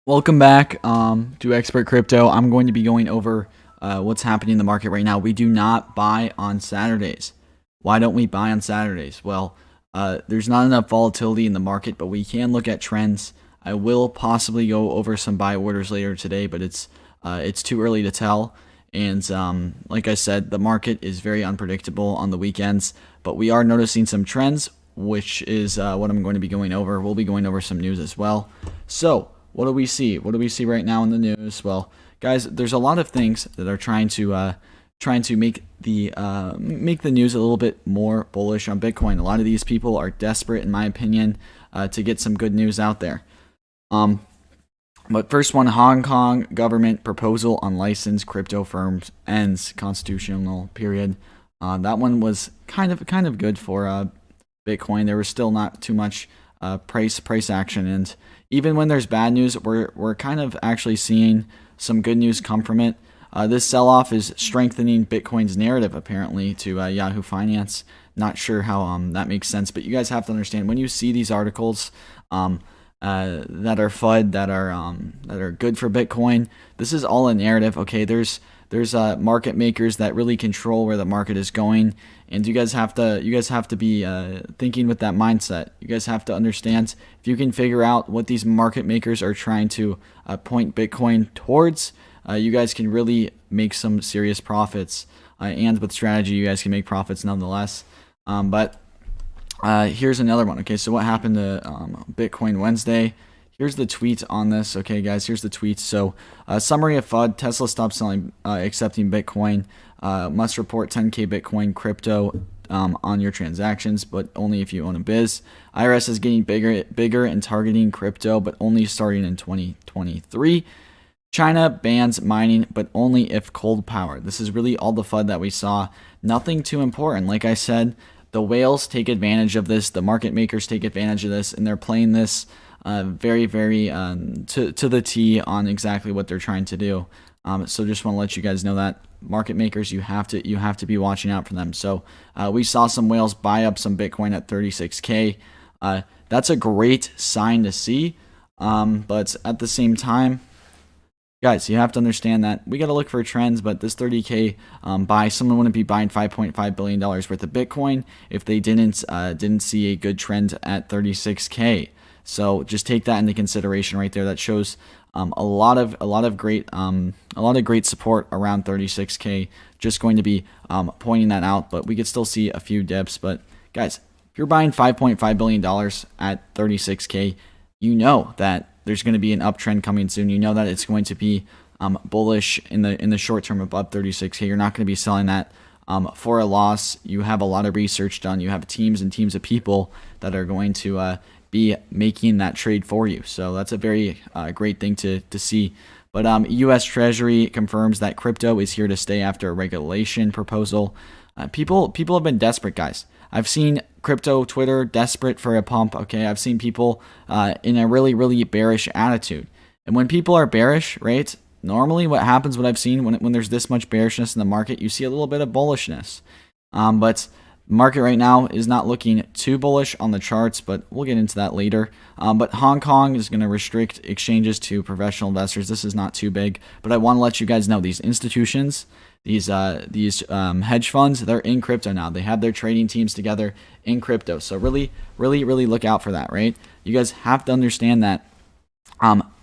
Welcome back to Expert Crypto. I'm going to be going over what's happening in the market right now. We do not buy on Saturdays. Why don't we buy on Saturdays? Well, there's not enough volatility in the market, but we can look at trends. I will possibly go over some buy orders later today, but it's too early to tell. And like I said, the market is very unpredictable on the weekends, but we are noticing some trends, which is what I'm going to be going over. We'll be going over some news as well. So what do we see? What do we see right now in the news? Well, guys, there's a lot of things that are trying to make the news a little bit more bullish on Bitcoin. A lot of these people are desperate, in my opinion, to get some good news out there. But first one, Hong Kong government proposal on licensed crypto firms ends constitutional period. That one was kind of good for Bitcoin. There was still not too much price action, and even when there's bad news, we're kind of actually seeing some good news come from it. This sell-off is strengthening Bitcoin's narrative, apparently, to Yahoo Finance. Not sure how that makes sense, but you guys have to understand, when you see these articles that are FUD, that are good for Bitcoin, this is all a narrative. Okay, there's market makers that really control where the market is going, and you guys have to be thinking with that mindset. You guys have to understand, if you can figure out what these market makers are trying to point Bitcoin towards, you guys can really make some serious profits, and with strategy you guys can make profits nonetheless. But here's another one. Okay, so what happened to Bitcoin Wednesday? Here's the tweet on this. Okay, guys, here's the tweet. So, summary of FUD: Tesla stops accepting Bitcoin. Must report 10K Bitcoin crypto on your transactions, but only if you own a biz. IRS is getting bigger and targeting crypto, but only starting in 2023. China bans mining, but only if cold power. This is really all the FUD that we saw. Nothing too important. Like I said, the whales take advantage of this. The market makers take advantage of this, and they're playing this very to the T on exactly what they're trying to do. So just want to let you guys know that market makers, you have to be watching out for them. So we saw some whales buy up some Bitcoin at 36K. That's a great sign to see. But at the same time, guys, you have to understand that we got to look for trends, but this 30K buy, someone wouldn't be buying $5.5 billion worth of Bitcoin if they didn't see a good trend at 36K. So just take that into consideration right there. That shows a lot of great support around 36K. Just going to be pointing that out, but we could still see a few dips. But guys, if you're buying $5.5 billion at 36K, you know that there's going to be an uptrend coming soon. You know that it's going to be bullish in the short term above 36K. You're not going to be selling that for a loss. You have a lot of research done. You have teams and teams of people that are going to be making that trade for you. So that's a very great thing to see. But U.S. Treasury confirms that crypto is here to stay after a regulation proposal. People have been desperate, guys. I've seen crypto Twitter desperate for a pump. Okay, I've seen people in a really bearish attitude. And when people are bearish, right? Normally, what happens, what I've seen when there's this much bearishness in the market, you see a little bit of bullishness. But market right now is not looking too bullish on the charts, but we'll get into that later. But Hong Kong is going to restrict exchanges to professional investors. This is not too big, but I want to let you guys know these institutions, these hedge funds, they're in crypto now. They have their trading teams together in crypto. So really look out for that, right? You guys have to understand that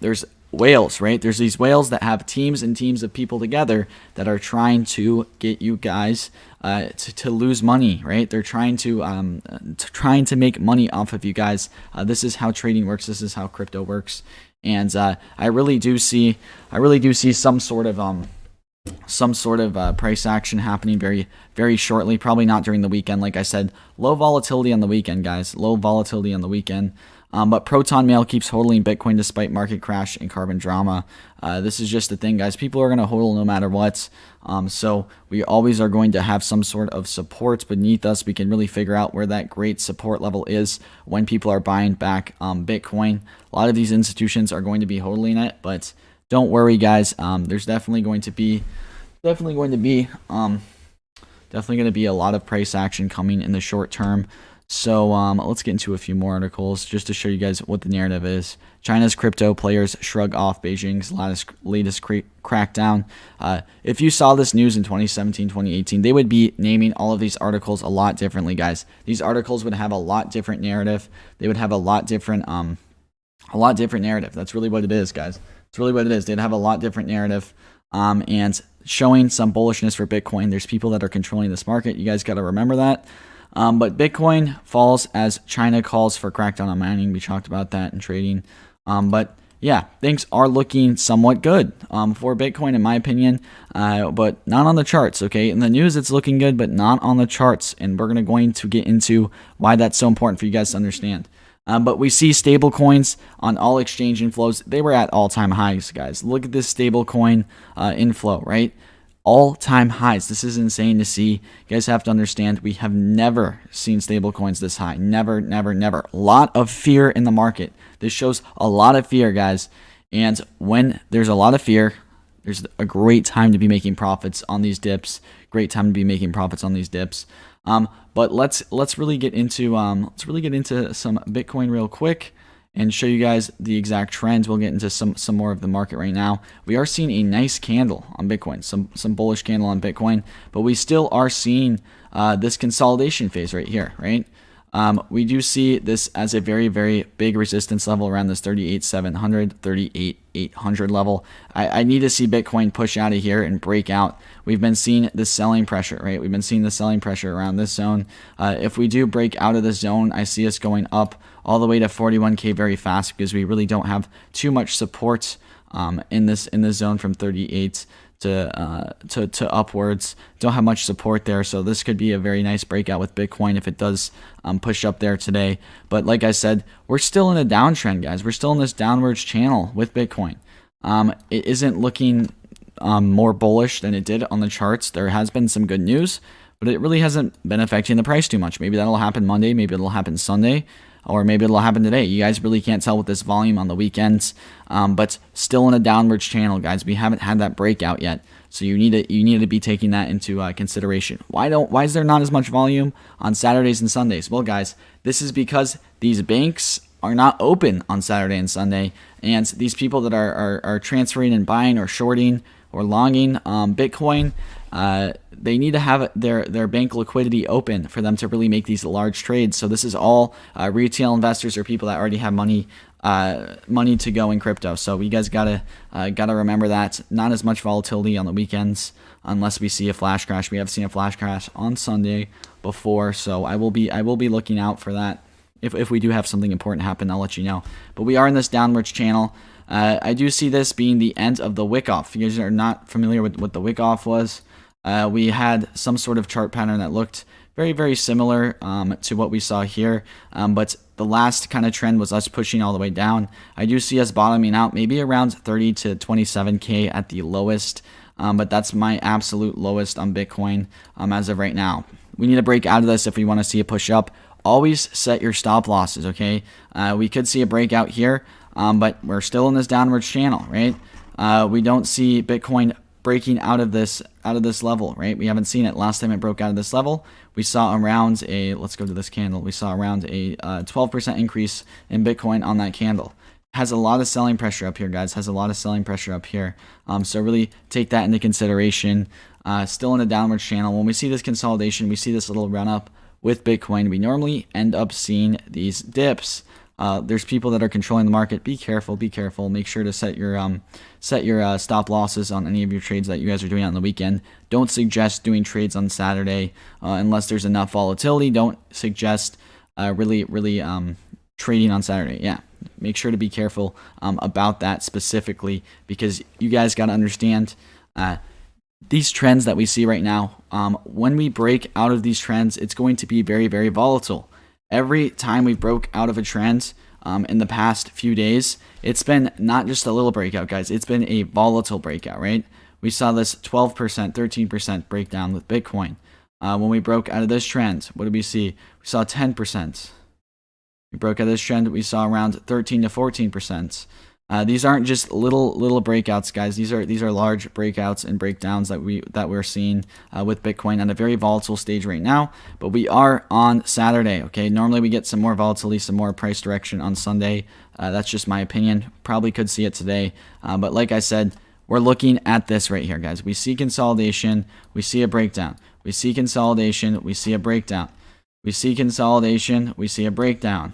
there's whales, right? There's these whales that have teams and teams of people together that are trying to get you guys to lose money, right? They're trying to make money off of you guys. This is how trading works. This is how crypto works. And I really do see some sort of price action happening very shortly. Probably not during the weekend. Like I said, low volatility on the weekend, guys. Low volatility on the weekend. But Proton Mail keeps hodling Bitcoin despite market crash and carbon drama. This is just the thing, guys. People are going to hodl no matter what. So we always are going to have some sort of support beneath us. We can really figure out where that great support level is when people are buying back Bitcoin. A lot of these institutions are going to be hodling it, but don't worry, guys. There's definitely going to be a lot of price action coming in the short term. So let's get into a few more articles just to show you guys what the narrative is. China's crypto players shrug off Beijing's latest crackdown. If you saw this news in 2017, 2018, they would be naming all of these articles a lot differently, guys. These articles would have a lot different narrative. They would have a lot different narrative. That's really what it is, guys. It's really what it is. They'd have a lot different narrative and showing some bullishness for Bitcoin. There's people that are controlling this market. You guys got to remember that. But Bitcoin falls as China calls for crackdown on mining. We talked about that in trading. But yeah, things are looking somewhat good for Bitcoin, in my opinion, but not on the charts. Okay, in the news, it's looking good, but not on the charts. And we're going to get into why that's so important for you guys to understand. But we see stable coins on all exchange inflows. They were at all-time highs, guys. Look at this stable coin inflow, right? All-time highs. This is insane to see. You guys have to understand, we have never seen stable coins this high. Never, never, never. A lot of fear in the market. This shows a lot of fear, guys. And when there's a lot of fear, there's a great time to be making profits on these dips. Great time to be making profits on these dips. But let's really get into some Bitcoin real quick and show you guys the exact trends. We'll get into some more of the market right now. We are seeing a nice candle on Bitcoin, some bullish candle on Bitcoin, but we still are seeing this consolidation phase right here, right? We do see this as a very, very big resistance level around this 38,700, 38,800 level. I need to see Bitcoin push out of here and break out. We've been seeing the selling pressure, right? We've been seeing the selling pressure around this zone. If we do break out of this zone, I see us going up all the way to 41K very fast because we really don't have too much support in this zone from 38 to upwards. Don't have much support there, so this could be a very nice breakout with Bitcoin if it does push up there today. But like I said, we're still in a downtrend, guys. We're still in this downwards channel with Bitcoin. It isn't looking more bullish than it did on the charts. There has been some good news, but it really hasn't been affecting the price too much. Maybe that'll happen Monday, maybe it'll happen Sunday, or maybe it'll happen today. You guys really can't tell with this volume on the weekends, but still in a downwards channel, guys. We haven't had that breakout yet, so you need to be taking that into consideration. Why is there not as much volume on Saturdays and Sundays? Well, guys, this is because these banks are not open on Saturday and Sunday, and these people that are transferring and buying or shorting or longing Bitcoin, they need to have their bank liquidity open for them to really make these large trades. So this is all retail investors or people that already have money to go in crypto. So you guys gotta remember that. Not as much volatility on the weekends unless we see a flash crash. We have seen a flash crash on Sunday before, so I will be looking out for that. If we do have something important happen, I'll let you know. But we are in this downwards channel. I do see this being the end of the wick off. If you guys are not familiar with what the wick off was, we had some sort of chart pattern that looked very, very similar to what we saw here, but the last kind of trend was us pushing all the way down. I do see us bottoming out maybe around 30 to 27K at the lowest, but that's my absolute lowest on Bitcoin as of right now. We need to break out of this if we want to see a push up. Always set your stop losses, okay? We could see a breakout here, but we're still in this downwards channel, right? We don't see Bitcoin breaking out of this level, right? We haven't seen it. Last time it broke out of this level, we saw around let's go to this candle. We saw around a 12% increase in Bitcoin on that candle. Has a lot of selling pressure up here, guys. Has a lot of selling pressure up here. So really take that into consideration. Still in a downward channel. When we see this consolidation, we see this little run up with Bitcoin, we normally end up seeing these dips. There's people that are controlling the market. Be careful. Be careful. Make sure to set your stop losses on any of your trades that you guys are doing on the weekend. Don't suggest doing trades on Saturday unless there's enough volatility. Don't suggest really trading on Saturday. Yeah, make sure to be careful about that specifically, because you guys got to understand these trends that we see right now. When we break out of these trends, it's going to be very, very volatile. Every time we broke out of a trend in the past few days, it's been not just a little breakout, guys. It's been a volatile breakout, right? We saw this 12%, 13% breakdown with Bitcoin. When we broke out of this trend, what did we see? We saw 10%. We broke out of this trend, we saw around 13 to 14%. These aren't just little breakouts, guys. These are large breakouts and breakdowns that we're seeing with Bitcoin at a very volatile stage right now. But we are on Saturday. Okay, normally we get some more volatility, some more price direction on Sunday. That's just my opinion. Probably could see it today. But like I said, we're looking at this right here, guys. We see consolidation. We see a breakdown. We see consolidation. We see a breakdown. We see consolidation. We see a breakdown.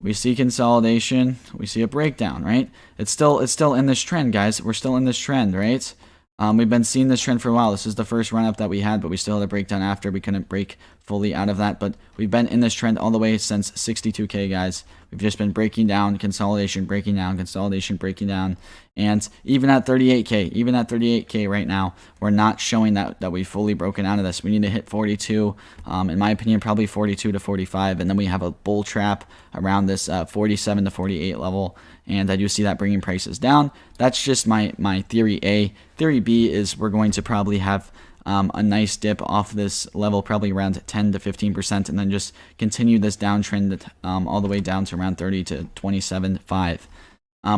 We see consolidation, we see a breakdown, right? It's still in this trend, guys. We're still in this trend, right? We've been seeing this trend for a while. This is the first run up that we had, but we still had a breakdown after. We couldn't break fully out of that, but we've been in this trend all the way since 62K, guys. We've just been breaking down, consolidation, breaking down, consolidation, breaking down. And even at 38K right now, we're not showing that we've fully broken out of this. We need to hit 42, in my opinion, probably 42 to 45, and then we have a bull trap around this 47 to 48 level. And I do see that bringing prices down. That's just my theory A. Theory B is we're going to probably have a nice dip off this level, probably around 10 to 15%, and then just continue this downtrend all the way down to around 30 to 27.5.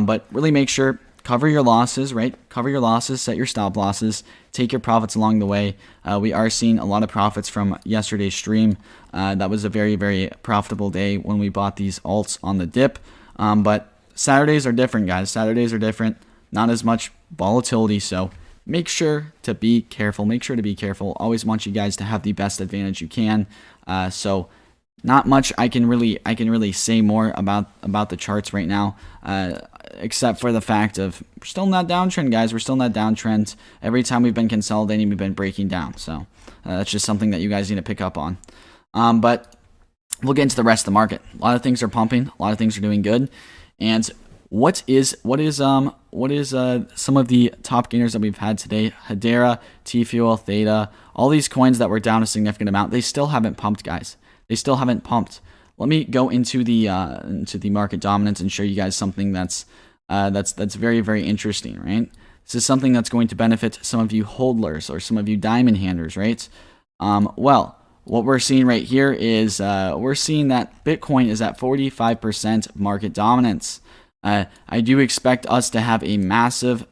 But really make sure, cover your losses, right? Cover your losses, set your stop losses, take your profits along the way. We are seeing a lot of profits from yesterday's stream. That was a very, very profitable day when we bought these alts on the dip. But Saturdays are different, guys. Saturdays are different. Not as much volatility, so make sure to be careful. Make sure to be careful. Always want you guys to have the best advantage you can. So not much I can really say more about the charts right now, except for the fact of we're still in that downtrend, guys. We're still in that downtrend. Every time we've been consolidating, we've been breaking down. So that's just something that you guys need to pick up on. But we'll get into the rest of the market. A lot of things are pumping. A lot of things are doing good. And what is some of the top gainers that we've had today? Hedera, T-Fuel, Theta, all these coins that were down a significant amount, they still haven't pumped, guys. They still haven't pumped. Let me go into the market dominance and show you guys something that's very, very interesting, right? This is something that's going to benefit some of you hodlers or some of you diamond handlers, right? Well, what we're seeing right here is we're seeing that Bitcoin is at 45% market dominance. I do expect us to have a massive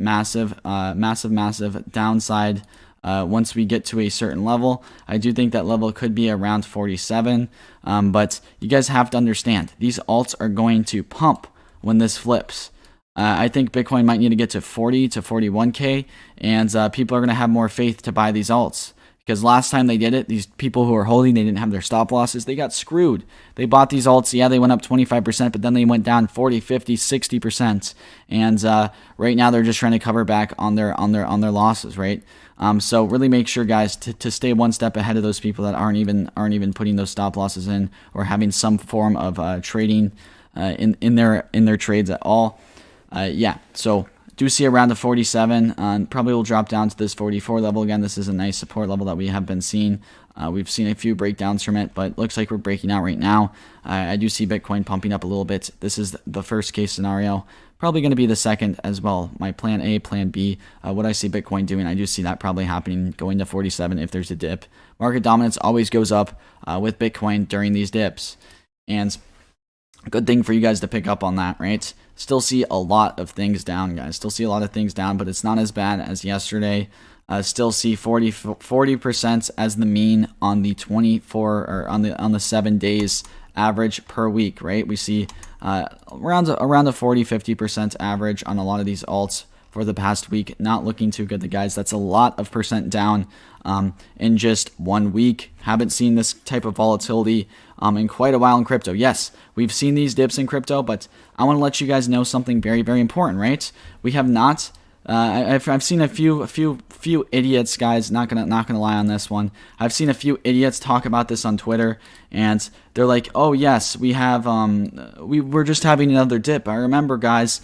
downside once we get to a certain level. I do think that level could be around 47, but you guys have to understand, these alts are going to pump when this flips. I think Bitcoin might need to get to 40 to 41K, and people are going to have more faith to buy these alts. Because last time they did it, these people who are holding, they didn't have their stop losses. They got screwed. They bought these alts. Yeah, they went up 25%, but then they went down 40, 50, 60%. And right now they're just trying to cover back on their losses, right? So really make sure, guys, to stay one step ahead of those people that aren't even putting those stop losses in or having some form of trading in their trades at all. Yeah, so do see around the 47, probably will drop down to this 44 level again. This is a nice support level that we have been seeing. We've seen a few breakdowns from it, but looks like we're breaking out right now. I do see Bitcoin pumping up a little bit. This is the first case scenario. Probably going to be the second as well. My plan A, plan B, what I see Bitcoin doing, I do see that probably happening, going to 47 if there's a dip. Market dominance always goes up with Bitcoin during these dips. And good thing for you guys to pick up on that, right? Still see a lot of things down, guys. Still see a lot of things down, but it's not as bad as yesterday. Still see 40% as the mean on the 24 or on the 7 days average per week, right? We see around a 40-50% average on a lot of these alts for the past week. Not looking too good, guys. That's a lot of percent down in just 1 week. Haven't seen this type of volatility in quite a while in crypto. Yes, we've seen these dips in crypto, but I want to let you guys know something very, very important, right? We have not. I've seen a few idiots, guys. Not gonna lie on this one. I've seen a few idiots talk about this on Twitter, and they're like, "Oh yes, we have we're just having another dip." I remember, guys,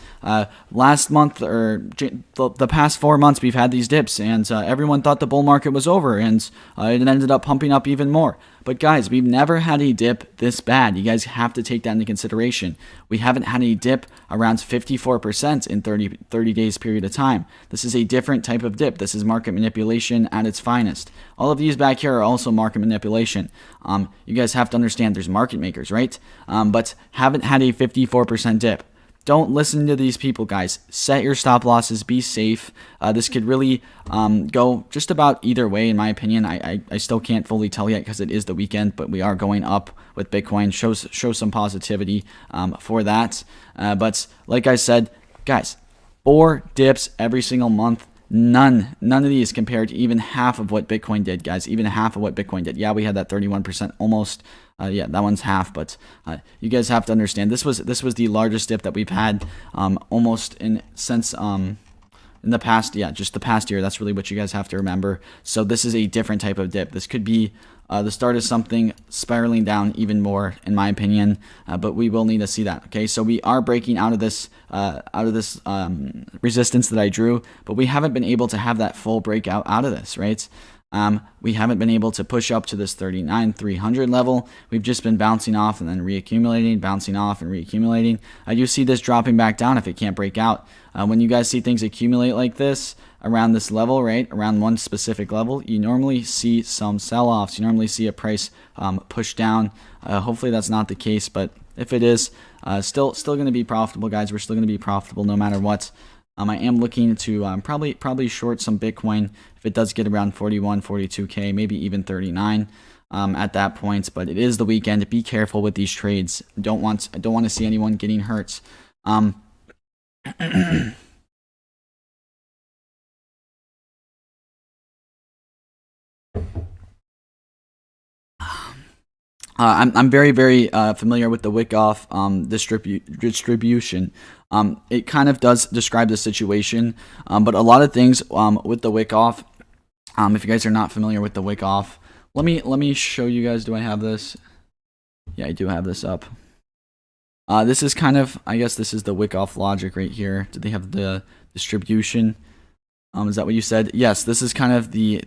last month or the past 4 months, we've had these dips, and everyone thought the bull market was over, and it ended up pumping up even more. But guys, we've never had a dip this bad. You guys have to take that into consideration. We haven't had a dip around 54% in 30 days period of time. This is a different type of dip. This is market manipulation at its finest. All of these back here are also market manipulation. You guys have to understand there's market makers, right? But haven't had a 54% dip. don't listen to these people, guys. Set your stop losses. Be safe. This could really go just about either way, in my opinion. I still can't fully tell yet because it is the weekend, but we are going up with Bitcoin. Show some positivity for that. But like I said, guys, 4 dips every single month. None of these compared to even half of what Bitcoin did, guys. Even half of what Bitcoin did. Yeah, we had that 31% almost. Yeah, that one's half, but you guys have to understand this was the largest dip that we've had almost since in the past. Yeah, just the past year. That's really what you guys have to remember. So this is a different type of dip. This could be the start of something spiraling down even more, in my opinion. But we will need to see that. Okay, so we are breaking out of this resistance that I drew, but we haven't been able to have that full breakout out of this, right? We haven't been able to push up to this 39,300 level. We've just been bouncing off and then reaccumulating, bouncing off and reaccumulating. I do see this dropping back down if it can't break out. When you guys see things accumulate like this around this level, right, around one specific level, you normally see some sell-offs. You normally see a price push down. Hopefully that's not the case, but if it is, still going to be profitable, guys. We're still going to be profitable no matter what. I am looking to probably short some Bitcoin if it does get around 41, 42K, maybe even 39 at that point. But it is the weekend. Be careful with these trades. I don't want to see anyone getting hurt. I'm very familiar with the wick-off distribution. It kind of does describe the situation, but a lot of things with the wick-off. If you guys are not familiar with the wick-off, let me show you guys. Do I have this? Yeah, I do have this up. This is kind of, I guess this is the wick-off logic right here. Do they have the distribution? Is that what you said? Yes, this is kind of the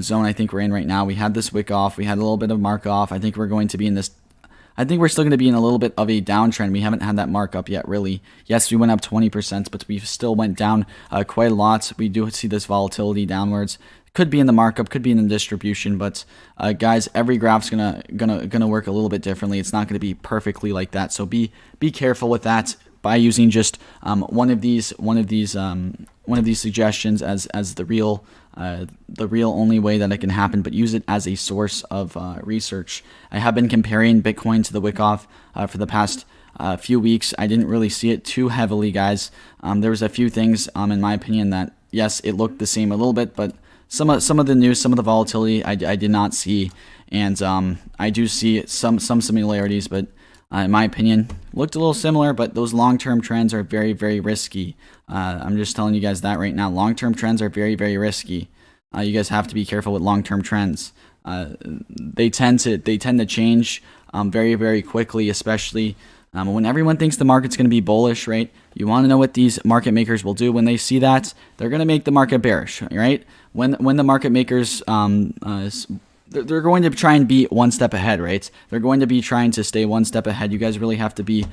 zone I think we're in right now. We had this wick off. We had a little bit of mark off. I think we're going to be in this. I think we're still going to be in a little bit of a downtrend. We haven't had that markup yet, really. Yes, we went up 20%, but we still went down quite a lot. We do see this volatility downwards. Could be in the markup, could be in the distribution, but guys, every graph's gonna work a little bit differently. It's not gonna be perfectly like that. So be careful with that by using just one of these suggestions as the real only way that it can happen, but use it as a source of research. I have been comparing Bitcoin to the Wickoff for the past few weeks. I didn't really see it too heavily, guys. There was a few things, in my opinion, that yes, it looked the same a little bit, but some of the news, some of the volatility, I did not see, and I do see some similarities, but in my opinion, looked a little similar. But those long-term trends are very, very risky. I'm just telling you guys that right now. Long-term trends are very, very risky. You guys have to be careful with long-term trends. They tend to change very, very quickly, especially when everyone thinks the market's going to be bullish, right? You want to know what these market makers will do when they see that. They're going to make the market bearish, right? When the market makers they're going to try and be one step ahead, right? They're going to be trying to stay one step ahead. You guys really have to be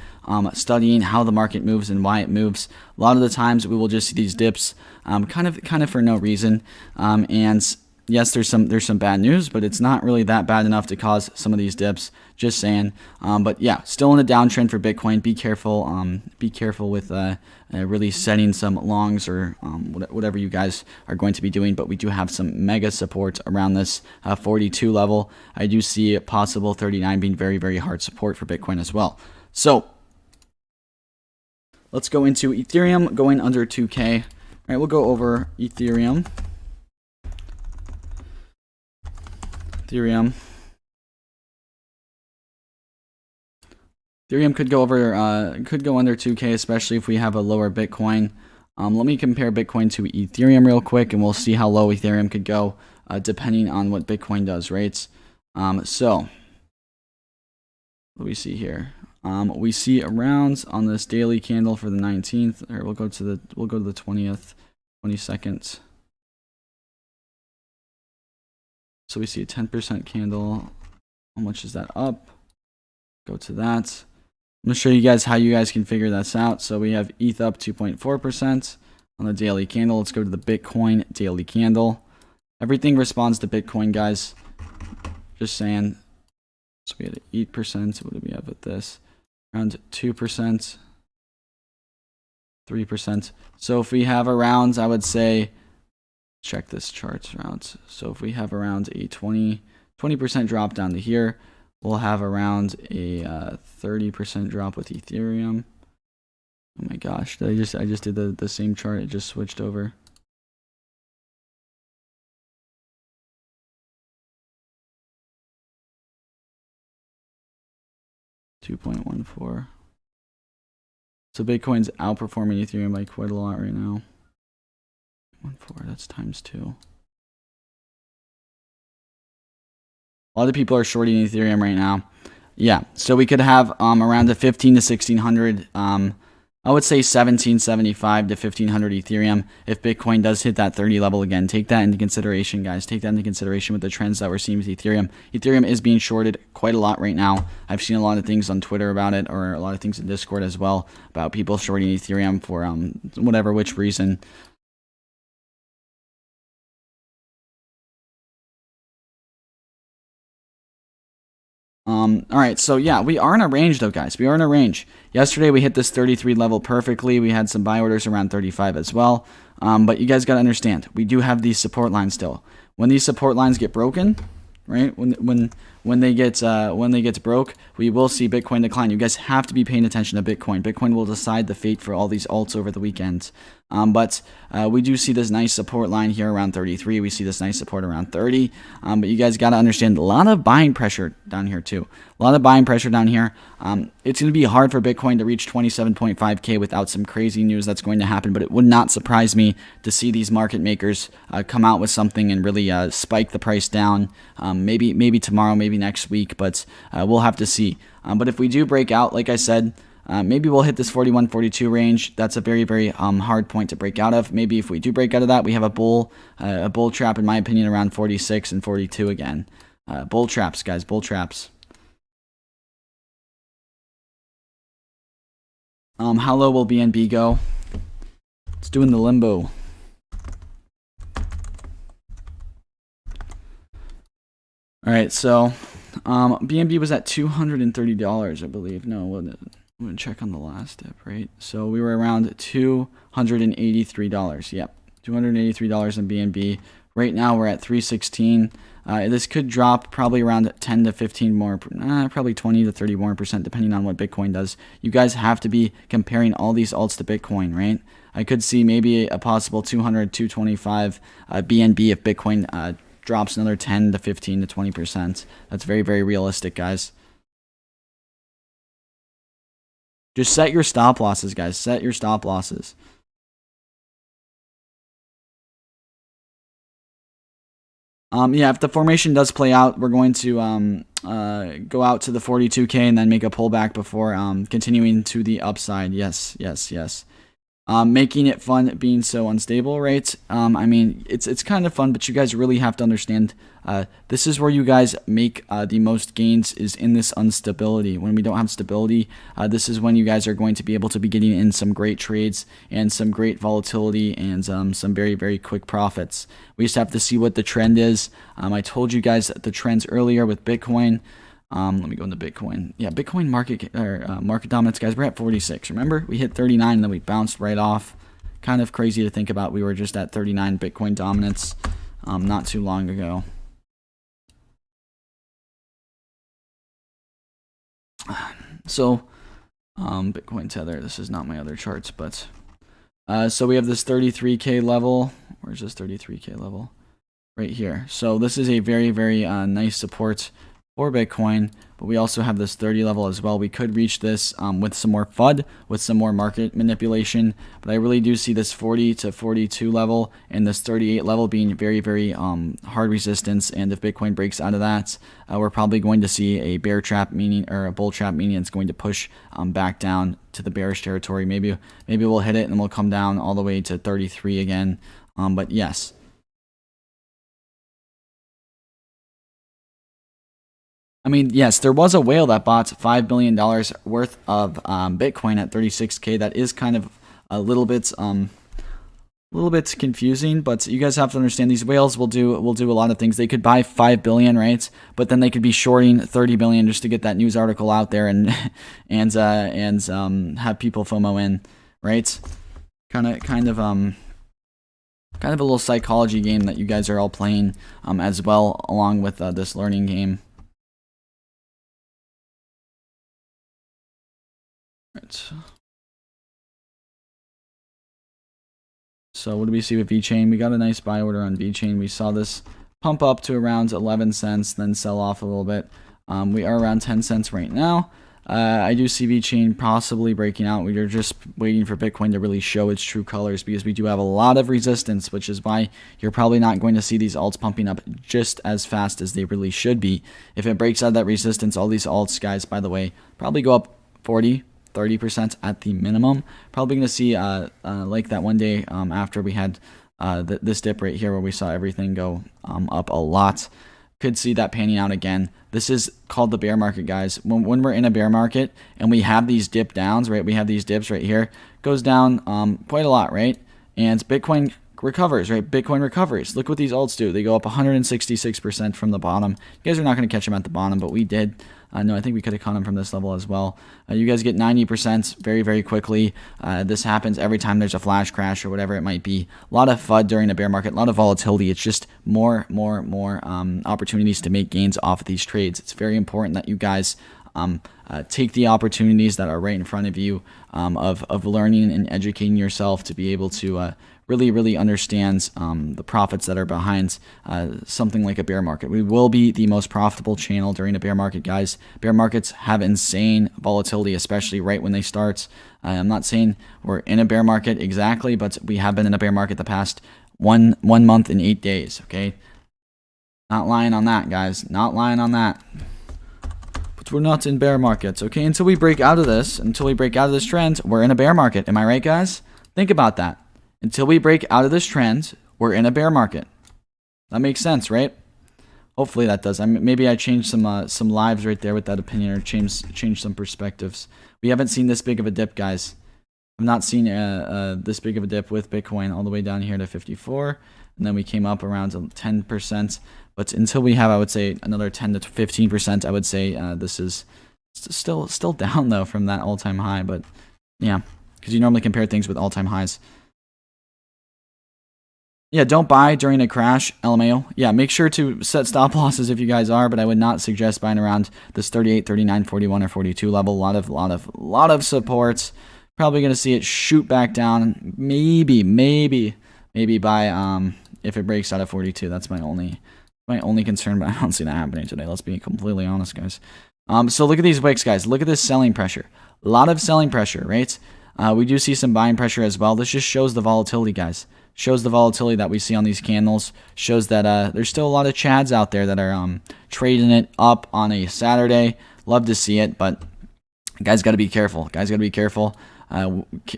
studying how the market moves and why it moves. A lot of the times we will just see these dips kind of for no reason. And yes, there's some bad news, but it's not really that bad enough to cause some of these dips. Just saying. But yeah, still in a downtrend for Bitcoin. Be careful. Be careful with really setting some longs or whatever you guys are going to be doing. But we do have some mega support around this 42 level. I do see a possible 39 being very, very hard support for Bitcoin as well. So let's go into Ethereum going under 2K. All right, we'll go over Ethereum. Ethereum could go under 2K, especially if we have a lower Bitcoin. Let me compare Bitcoin to Ethereum real quick, and we'll see how low Ethereum could go, depending on what Bitcoin does, right? So what do we see here? We see around on this daily candle for the 19th. Or we'll go to the 20th, 22nd. So we see a 10% candle. How much is that up? Go to that. I'm going to show you guys how you guys can figure this out. So we have ETH up 2.4% on the daily candle. Let's go to the Bitcoin daily candle. Everything responds to Bitcoin, guys. Just saying. So we had 8%. What do we have with this? Around 2%. 3%. So if we have around, I would say, check this chart around. So if we have around a 20% drop down to here, we'll have around a 30% drop with Ethereum. Oh my gosh, I just did the same chart. It just switched over. $2.14. So Bitcoin's outperforming Ethereum by quite a lot right now. 14, that's times 2. A lot of people are shorting Ethereum right now. Yeah, so we could have around a 15 to 1600. I would say 1775 to 1500 Ethereum if Bitcoin does hit that 30 level again. Take that into consideration, guys. Take that into consideration with the trends that we're seeing with Ethereum. Ethereum is being shorted quite a lot right now. I've seen a lot of things on Twitter about it, or a lot of things in Discord as well, about people shorting Ethereum for whatever, which reason. All right, so yeah, we are in a range though, guys. We are in a range. Yesterday we hit this 33 level perfectly. We had some buy orders around 35 as well. But you guys got to understand, we do have these support lines still. When these support lines get broken, right? When they get broke, we will see Bitcoin decline. You guys have to be paying attention to Bitcoin. Bitcoin will decide the fate for all these alts over the weekend. But we do see this nice support line here around 33. We see this nice support around 30. But you guys got to understand, a lot of buying pressure down here too. A lot of buying pressure down here. It's going to be hard for Bitcoin to reach 27.5K without some crazy news that's going to happen. But it would not surprise me to see these market makers come out with something and really spike the price down. Maybe tomorrow, maybe next week. But we'll have to see. But if we do break out, like I said, maybe we'll hit this 41, 42 range. That's a very, very hard point to break out of. Maybe if we do break out of that, we have a bull trap, in my opinion, around 46 and 42 again. Bull traps, guys, bull traps. How low will BNB go? It's doing the limbo. All right, so BNB was at $230, I believe. No, I'm going to check on the last step, right? So we were around $283. Yep, $283 in BNB. Right now we're at 316. This could drop probably around 10 to 15 more, probably 20 to 30 more percent, depending on what Bitcoin does. You guys have to be comparing all these alts to Bitcoin, right? I could see maybe a possible 200, 225 BNB if Bitcoin drops another 10 to 15 to 20%. That's very, very realistic, guys. Just set your stop losses, guys. Set your stop losses. Yeah, if the formation does play out, we're going to go out to the 42K and then make a pullback before continuing to the upside. Yes. Making it fun being so unstable, right? I mean, it's kind of fun, but you guys really have to understand, this is where you guys make the most gains, is in this instability. When we don't have stability, this is when you guys are going to be able to be getting in some great trades and some great volatility and some very, very quick profits. We just have to see what the trend is. I told you guys the trends earlier with Bitcoin. Let me go into Bitcoin. Yeah, Bitcoin market dominance, guys. We're at 46. Remember, we hit 39 and then we bounced right off. Kind of crazy to think about. We were just at 39 Bitcoin dominance not too long ago. So, Bitcoin Tether. This is not my other charts, but so we have this 33K level. Where's this 33K level? Right here. So this is a very, very nice support for Bitcoin, but we also have this 30 level as well. We could reach this with some more FUD, with some more market manipulation, but I really do see this 40 to 42 level and this 38 level being very, very hard resistance. And if Bitcoin breaks out of that, we're probably going to see a bear trap, meaning, or a bull trap, meaning it's going to push back down to the bearish territory. Maybe we'll hit it and we'll come down all the way to 33 again. But yes. I mean, yes, there was a whale that bought $5 billion worth of Bitcoin at 36K. That is kind of a little bit confusing, but you guys have to understand these whales will do a lot of things. They could buy 5 billion, right? But then they could be shorting 30 billion just to get that news article out there and have people FOMO in, right? kind of a little psychology game that you guys are all playing as well, along with this learning game. Right. So what do we see with VeChain? We got a nice buy order on VeChain. We saw this pump up to around 11 cents, then sell off a little bit. We are around 10 cents right now. I do see VeChain possibly breaking out. We are just waiting for Bitcoin to really show its true colors, because we do have a lot of resistance, which is why you're probably not going to see these alts pumping up just as fast as they really should be. If it breaks out of that resistance, all these alts, guys, by the way, probably go up 30% at the minimum. Probably going to see like that one day after we had this dip right here where we saw everything go up a lot. Could see that panning out again. This is called the bear market, guys. When we're in a bear market and we have these dip downs, right? We have these dips right here. Goes down quite a lot, right? And Bitcoin recovers, right? Bitcoin recovers. Look what these alts do. They go up 166% from the bottom. You guys are not going to catch them at the bottom, but we did. No, I think we could have caught them from this level as well. You guys get 90% very, very quickly. This happens every time there's a flash crash or whatever it might be. A lot of FUD during a bear market, a lot of volatility. It's just more opportunities to make gains off of these trades. It's very important that you guys take the opportunities that are right in front of you of learning and educating yourself to be able to really understands the profits that are behind something like a bear market. We will be the most profitable channel during a bear market, guys. Bear markets have insane volatility, especially right when they start. I'm not saying we're in a bear market exactly, but we have been in a bear market the past one month and 8 days, okay? Not lying on that, guys. Not lying on that. But we're not in bear markets, okay? Until we break out of this trend, we're in a bear market. Am I right, guys? Think about that. Until we break out of this trend, we're in a bear market. That makes sense, right? Hopefully that does. Maybe I changed some lives right there with that opinion, or changed some perspectives. We haven't seen this big of a dip, guys. I've not seen this big of a dip with Bitcoin all the way down here to 54, and then we came up around 10%. But until we have, I would say, another 10 to 15%, I would say this is still down though from that all-time high. But yeah, because you normally compare things with all-time highs. Yeah, don't buy during a crash, LMAO. Yeah, make sure to set stop losses if you guys are, but I would not suggest buying around this 38, 39, 41, or 42 level. A lot of supports. Probably going to see it shoot back down. Maybe buy if it breaks out of 42. That's my only concern, but I don't see that happening today. Let's be completely honest, guys. So look at these wicks, guys. Look at this selling pressure. A lot of selling pressure, right? We do see some buying pressure as well. This just shows the volatility, guys. Shows the volatility that we see on these candles. Shows that there's still a lot of chads out there that are trading it up on a Saturday. Love to see it, but guys got to be careful.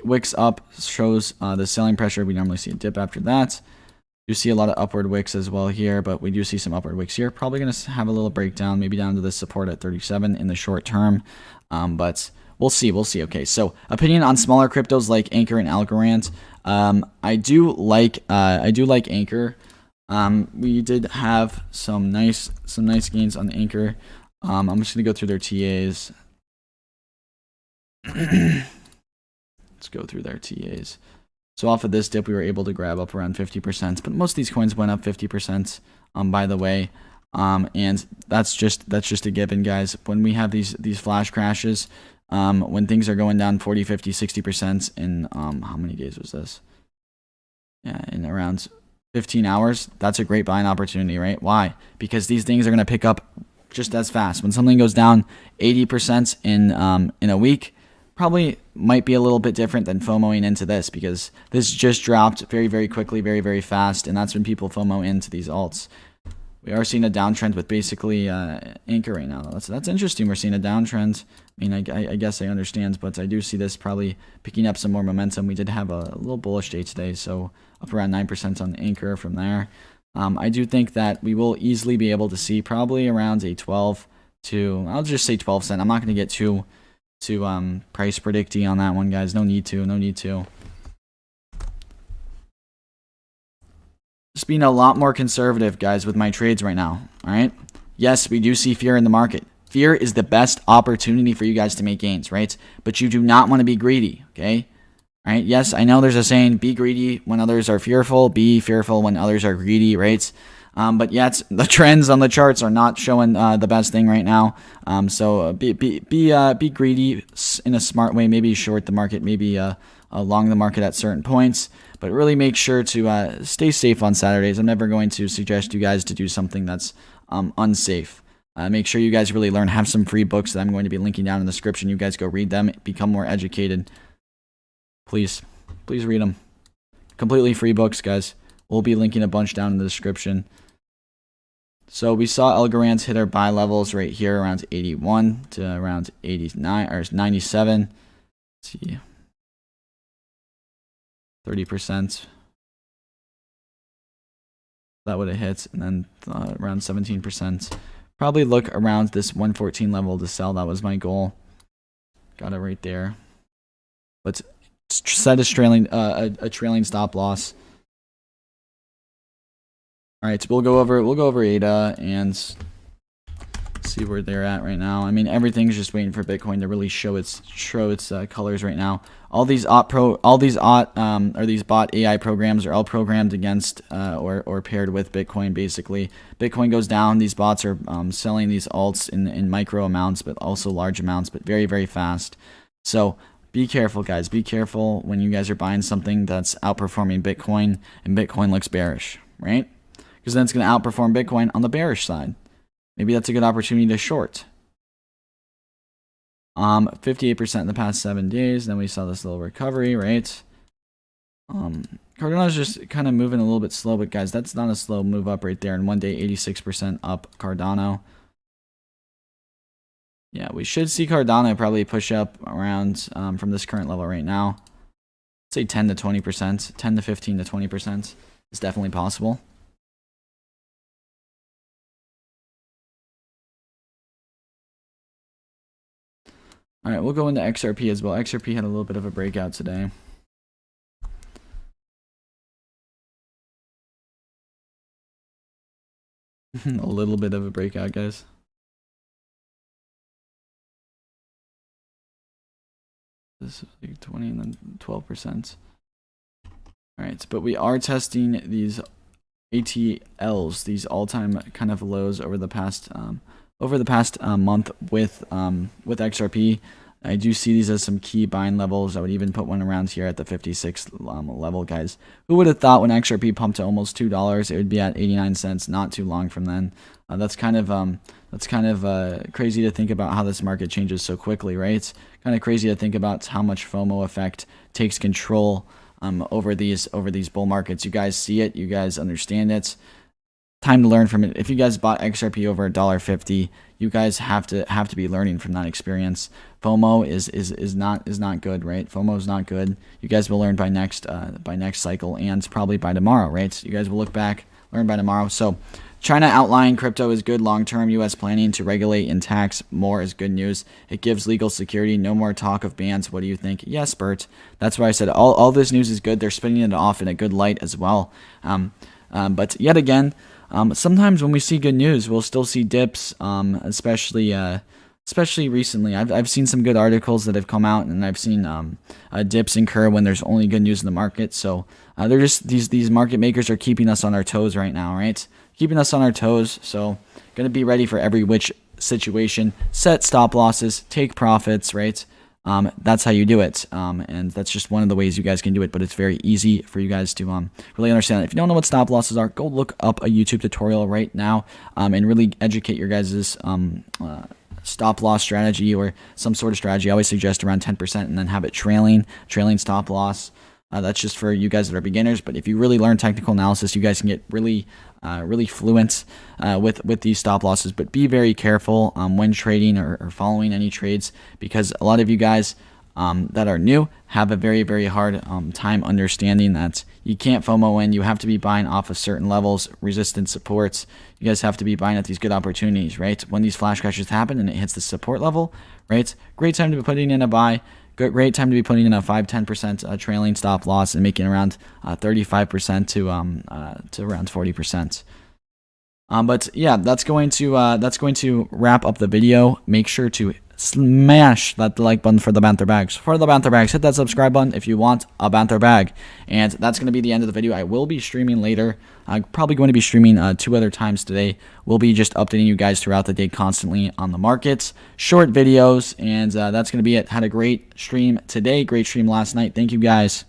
Wicks up shows the selling pressure. We normally see a dip after that. You see a lot of upward wicks as well here, but we do see some upward wicks here. Probably going to have a little breakdown, maybe down to this support at 37 in the short term, but we'll see. Okay, so opinion on smaller cryptos like Anchor and Algorand. I do like Anchor. We did have some nice gains on Anchor. I'm just gonna go through their TAs. Let's go through their TAs. So off of this dip, we were able to grab up around 50%, but most of these coins went up 50%. By the way, and that's just a given, guys. When we have these flash crashes, when things are going down 40, 50, 60% in how many days was this? Yeah, in around 15 hours. That's a great buying opportunity, right? Why? Because these things are going to pick up just as fast. When something goes down 80% in a week, probably might be a little bit different than FOMOing into this, because this just dropped very, very quickly, very, very fast, and that's when people FOMO into these alts. We are seeing a downtrend with basically Anchor right now. That's interesting. We're seeing a downtrend. I mean, I guess I understand, but I do see this probably picking up some more momentum. We did have a little bullish day today, so up around 9% on Anchor from there. I do think that we will easily be able to see probably around a 12 to, I'll just say 12 cent. I'm not going to get too price predicty on that one, guys. No need to. Just being a lot more conservative, guys, with my trades right now. All right. Yes, we do see fear in the market. Fear is the best opportunity for you guys to make gains, right? But you do not want to be greedy, okay? right? Yes, I know there's a saying, be greedy when others are fearful, be fearful when others are greedy, right? But yet the trends on the charts are not showing the best thing right now. So be greedy in a smart way. Maybe short the market, maybe long the market at certain points. But really make sure to stay safe on Saturdays. I'm never going to suggest you guys to do something that's unsafe. Make sure you guys really learn. Have some free books that I'm going to be linking down in the description. You guys go read them. Become more educated. Please read them. Completely free books, guys. We'll be linking a bunch down in the description. So we saw Elgarans hit our buy levels right here around 81 to around 89 or 97. Let's see. 30%. That would have hit, and then around 17%. Probably look around this 114 level to sell. That was my goal. Got it right there. But set a trailing stop loss. All right, so we'll go over ADA and see where they're at right now. I mean, everything's just waiting for Bitcoin to really show its colors right now. All these bot AI programs are all programmed against or paired with Bitcoin. Basically, Bitcoin goes down, these bots are selling these alts in micro amounts, but also large amounts, but very, very fast. So be careful, guys. Be careful when you guys are buying something that's outperforming Bitcoin and Bitcoin looks bearish, right? Because then it's going to outperform Bitcoin on the bearish side. Maybe that's a good opportunity to short. 58% in the past 7 days. Then we saw this little recovery, right? Cardano's just kind of moving a little bit slow, but guys, that's not a slow move up right there. In 1 day, 86% up Cardano. Yeah, we should see Cardano probably push up around from this current level right now. Let's say 10 to 20%, 10 to 15 to 20% is definitely possible. All right, we'll go into XRP as well. XRP had a little bit of a breakout today. A little bit of a breakout, guys. This is like 20 and then 12%. All right, but we are testing these ATLs, these all-time kind of lows over the past month with XRP. I do see these as some key buying levels. I would even put one around here at the 56 level, guys. Who would have thought when XRP pumped to almost $2, it would be at 89 cents not too long from then? That's kind of crazy to think about how this market changes so quickly, right? It's kind of crazy to think about how much FOMO effect takes control over these bull markets. You guys see it, you guys understand it. Time to learn from it. If you guys bought XRP over $1.50, you guys have to be learning from that experience. FOMO is not good, right? FOMO is not good. You guys will learn by next cycle and probably by tomorrow, right? You guys will look back, learn by tomorrow. So China outlying crypto is good long-term. U.S. planning to regulate and tax more is good news. It gives legal security. No more talk of bans. What do you think? Yes, Bert. That's why I said all this news is good. They're spinning it off in a good light as well. But yet again, sometimes when we see good news, we'll still see dips, especially recently. I've seen some good articles that have come out, and I've seen dips incur when there's only good news in the market. So they're just these market makers are keeping us on our toes right now, right? Keeping us on our toes. So gonna be ready for every which situation. Set stop losses, take profits, right? That's how you do it, and that's just one of the ways you guys can do it, but it's very easy for you guys to really understand it. If you don't know what stop losses are, go look up a YouTube tutorial right now and really educate your guys' stop loss strategy or some sort of strategy. I always suggest around 10% and then have it trailing stop loss. That's just for you guys that are beginners, but if you really learn technical analysis, you guys can get really fluent with these stop losses. But be very careful when trading or following any trades, because a lot of you guys that are new have a very, very hard time understanding that you can't FOMO in. You have to be buying off of certain levels, resistance supports. You guys have to be buying at these good opportunities, right? When these flash crashes happen and it hits the support level, right? Great time to be putting in a buy. Great time to be putting in a 5-10% trailing stop loss and making around 35% to around 40%. But yeah, that's going to wrap up the video. Make sure to smash that like button for the banter bags. For the banter bags, hit that subscribe button if you want a banter bag. And that's going to be the end of the video. I will be streaming later. I'm probably going to be streaming 2 other times today. We'll be just updating you guys throughout the day constantly on the markets. Short videos, and that's going to be it. Had a great stream today. Great stream last night. Thank you guys.